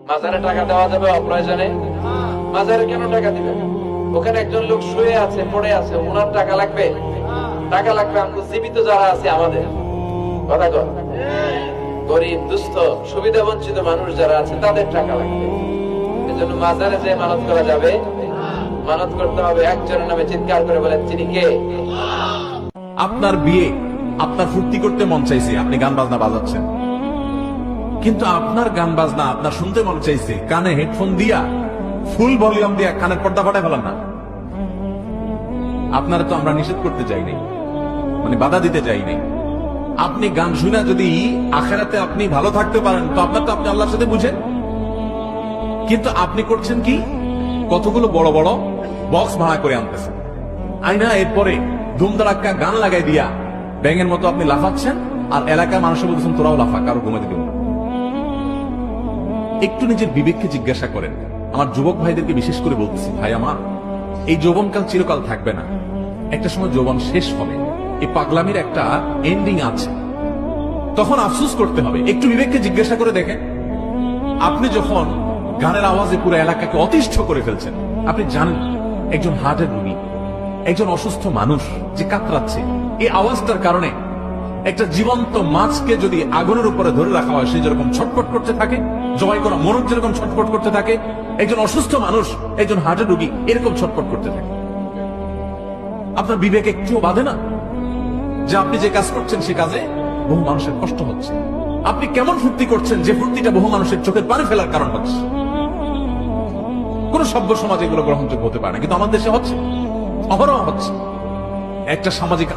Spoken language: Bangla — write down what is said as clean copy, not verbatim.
মাজারে টাকা দেওয়া যাবে অপ্রয়োজনে? মাজারে কেন টাকা দিবেন? ওখানে একজন লোক শুয়ে আছে, পড়ে আছে, ওনার টাকা লাগবে? টাকা লাগবে আমরা জীবিত যারা আছে আমাদের। কথা কর, গরিব দুস্থ সুবিধা বঞ্চিত মানুষ যারা আছে তাদের টাকা লাগবে। এজন্য মাজারে যে মানত করা যাবে, মানত করতে হবে একজনের নামে, চিৎকার করে বলেন তিনি কে? আপনার বিয়ে, আপনার ফুর্তি করতে মন চাইছে, আপনি গান বাজনা বাজাচ্ছেন, কিন্তু আপনার গান বাজনা আপনার শুনতে মন চাইছে, কানে হেডফোন দিয়া ফুল ভলিউম দিয়া কানের পর্দা ফাটায় ফেলান না। আপনারা তো আমরা নিষেধ করতে চাই নাই, মানে বাধা দিতে চাই নাই। আপনি গান শুনে যদি আখেরাতে আপনি ভালো থাকতে পারেন তো আপনার তো আপনি আল্লাহর সাথে বুঝেন। কিন্তু আপনি করছেন কি, কতগুলো বড় বড় বক্স ভাড়া করে আনতেছেন, আইনা এরপরে ধুমধারাক্কা গান লাগাই দিয়া ব্যাঙের মতো আপনি লাফাচ্ছেন, আর এলাকার মানুষের বলতেছেন তোরাও লাফা, কারো ঘুমাতে দেব না। একটু নিজের বিবেককে জিজ্ঞাসা করেন। আমার যুবক ভাইদেরকে বিশেষ করে বলতেছি, ভাই আমার, এই যৌবনকাল চিরকাল থাকবে না, একটা সময় যৌবন শেষ হবে, এই পাগলামির একটা এন্ডিং আছে, তখন আফসোস করতে হবে। একটু বিবেককে জিজ্ঞাসা করে দেখেন, আপনি যখন গানের আওয়াজে পুরো এলাকাকে অতিষ্ঠ করে ফেলছেন, আপনি জানেন একজন হার্টের রোগী, একজন অসুস্থ মানুষ যে কাতরাচ্ছে, এই আওয়াজটার কারণে একটা জীবন্ত মাছকে যদি আগুনের উপরে ধরে রাখা হয়, সে যেরকম ছটফট করতে থাকে, জবাই করা মনুষ্য যেরকম ছটফট করতে থাকে, একজন অসুস্থ মানুষ, একজন হার্টের রোগী এরকম ছটফট করতে থাকে। আপনার বিবেক একটুও বাধে না যে আপনি যে কাজ করছেন সে কাজে বহু মানুষের কষ্ট হচ্ছে? আপনি কেমন ফুর্তি করছেন যে ফুর্তিটা বহু মানুষের চোখের পানি ফেলার কারণ হচ্ছে? কোন সভ্য সমাজ এগুলো গ্রহণযোগ্য হতে পারে না, কিন্তু আমাদের দেশে হচ্ছে, অহরহ হচ্ছে। একটা সামাজিক